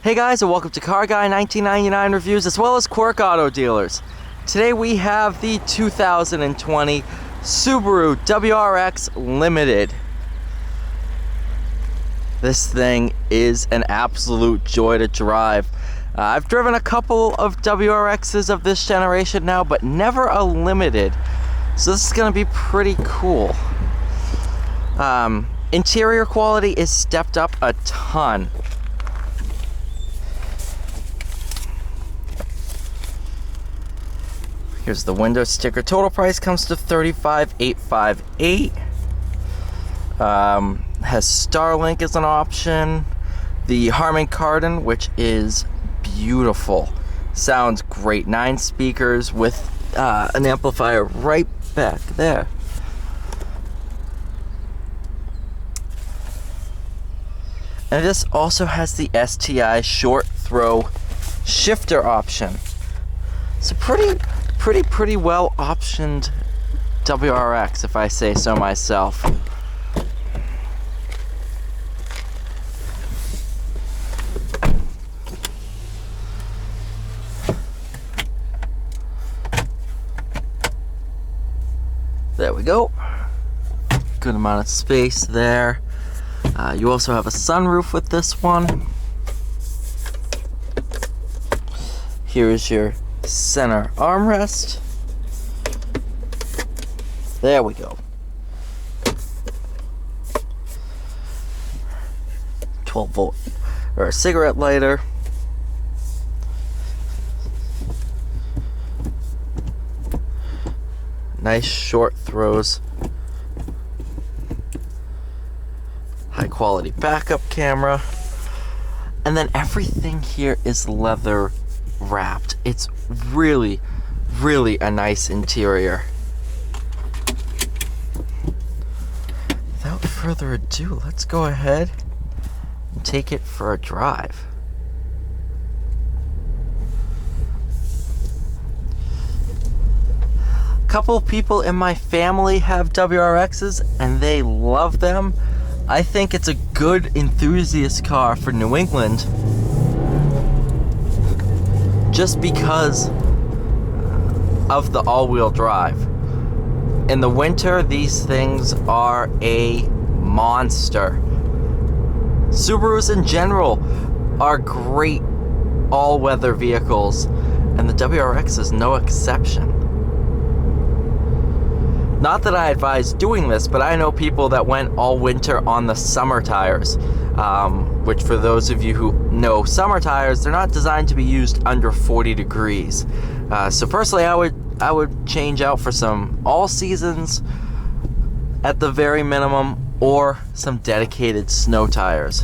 Hey guys, and welcome to Car Guy 1999 Reviews as well as Quirk Auto Dealers. Today we have the 2020 Subaru WRX Limited. This thing is an absolute joy to drive. I've driven a couple of WRXs of this generation now, but never a Limited. So this is going to be pretty cool. Interior quality is stepped up a ton. Here's the window sticker. Total price comes to $35,858. Has Starlink as an option. The Harman Kardon, which is beautiful. Sounds great. 9 speakers with an amplifier right back there. And this also has the STI short throw shifter option. It's a pretty well optioned WRX, if I say so myself. There we go. Good amount of space there. You also have a sunroof with this one. Here is your center armrest. There we go. 12 volt or a cigarette lighter. Nice short throws. High quality backup camera. And then everything here is leather wrapped. It's really a nice interior. Without further ado, let's go ahead and take it for a drive. A couple of people in my family have WRXs and they love them. I think it's a good enthusiast car for New England, just because of the all-wheel drive. In the winter, these things are a monster. Subarus in general are great all-weather vehicles, and the WRX is no exception. Not that I advise doing this, but I know people that went all winter on the summer tires, which for those of you who know summer tires, they're not designed to be used under 40 degrees. So personally, I would change out for some all seasons at the very minimum, or some dedicated snow tires.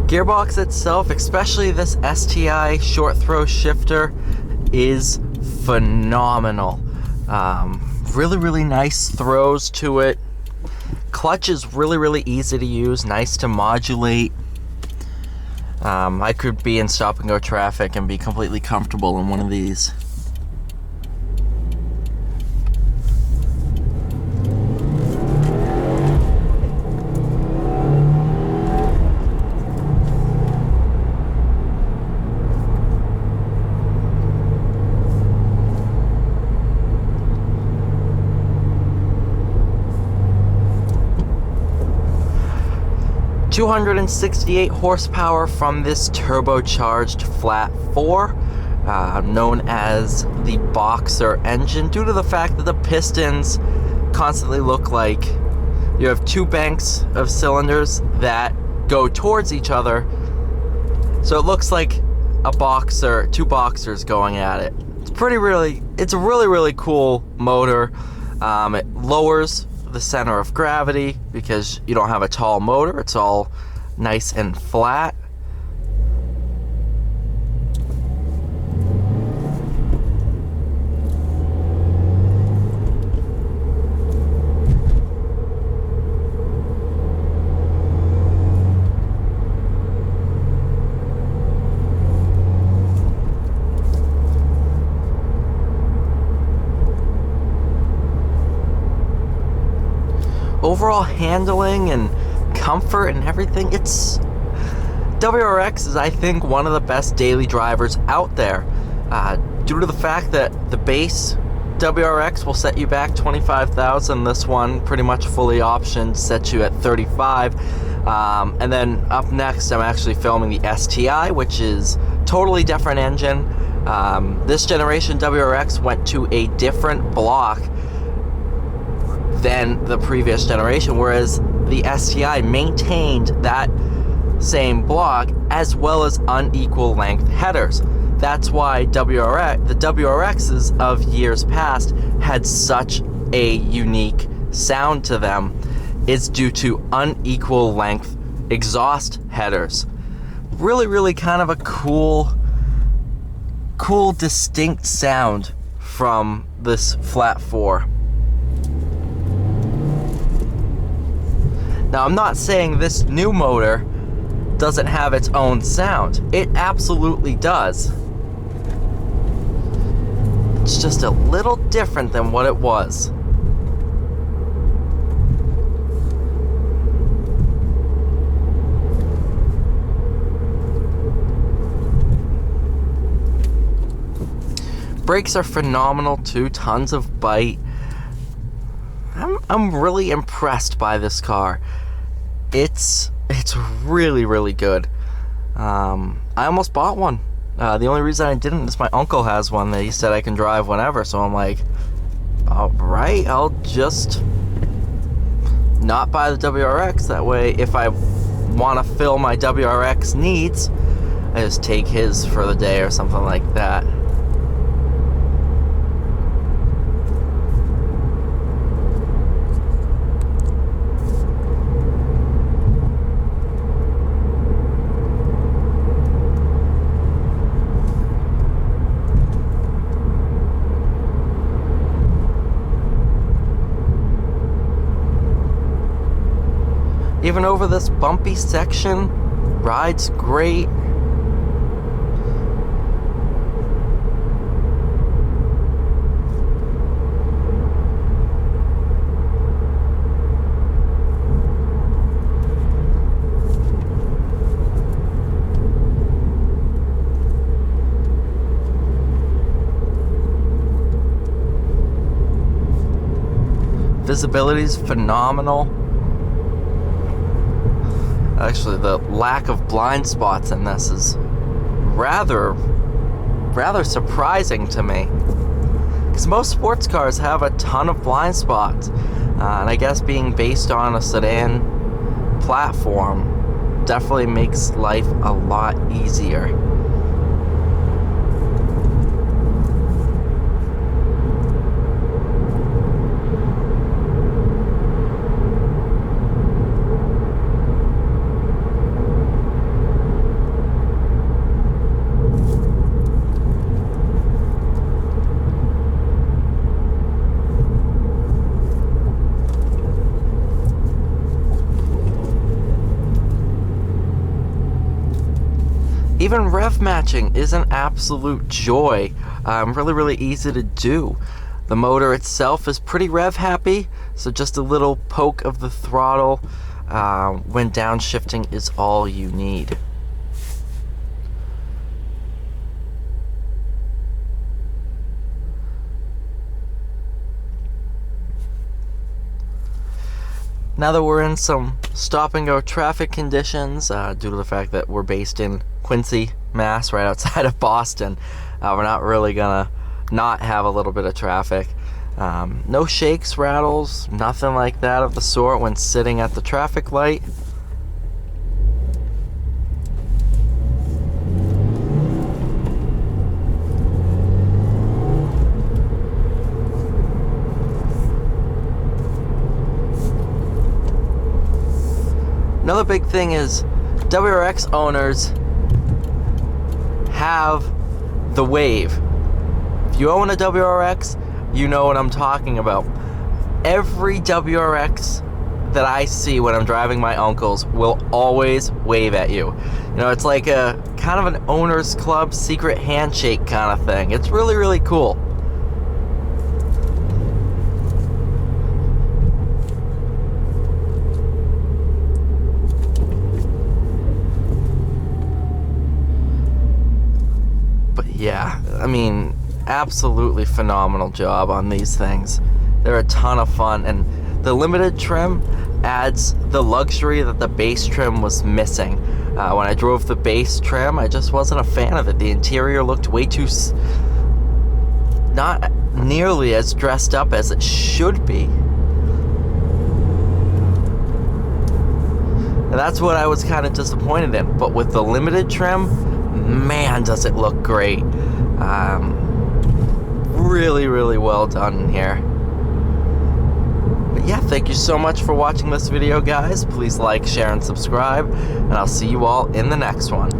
Gearbox itself, especially this STI short throw shifter, is phenomenal. Really nice throws to it. Clutch is really easy to use, nice to modulate. I could be in stop and go traffic and be completely comfortable in one of these. .268 horsepower from this turbocharged flat 4, known as the Boxer engine, due to the fact that the pistons constantly look like you have 2 banks of cylinders that go towards each other, so it looks like a boxer, 2 boxers going at it. It's a really cool motor. It lowers the center of gravity because you don't have a tall motor. It's all nice and flat. overall handling and comfort and everything, WRX is, I think, one of the best daily drivers out there, due to the fact that the base WRX will set you back $25,000. This one, pretty much fully optioned, sets you at $35,000. And then up next, I'm actually filming the STI, which is totally different engine. This generation WRX went to a different block than the previous generation, whereas the STI maintained that same block as well as unequal length headers. That's why the WRXs of years past had such a unique sound to them. It's due to unequal length exhaust headers. Really kind of a cool distinct sound from this flat 4. Now, I'm not saying this new motor doesn't have its own sound. It absolutely does. It's just a little different than what it was. Brakes are phenomenal too, tons of bite. I'm really impressed by this car. It's really good. I almost bought one. The only reason I didn't is my uncle has one that he said I can drive whenever, so I'm like, alright, I'll just not buy the WRX. That way, if I want to fill my WRX needs, I just take his for the day or something like that. Even over this bumpy section, rides great. Visibility is phenomenal. Actually, the lack of blind spots in this is rather surprising to me, because most sports cars have a ton of blind spots, and I guess being based on a sedan platform definitely makes life a lot easier. Even rev matching is an absolute joy. Really easy to do. The motor itself is pretty rev happy, so just a little poke of the throttle when downshifting is all you need. Now that we're in some stop-and-go traffic conditions, due to the fact that we're based in Quincy, Mass, right outside of Boston, we're not really gonna not have a little bit of traffic. No shakes, rattles, nothing like that of the sort when sitting at the traffic light. Another big thing is WRX owners have the wave. If you own a WRX, you know what I'm talking about. Every WRX that I see when I'm driving my uncle's will always wave at you. You know, it's like a kind of an owner's club secret handshake kind of thing. It's really cool. Yeah, I mean, absolutely phenomenal job on these things. They're a ton of fun, and the limited trim adds the luxury that the base trim was missing. When I drove the base trim, I just wasn't a fan of it. The interior looked way too not nearly as dressed up as it should be. And that's what I was kind of disappointed in. But with the limited trim, man, does it look great. Really, really well done in here. But yeah, thank you so much for watching this video, guys. Please like, share, and subscribe. And I'll see you all in the next one.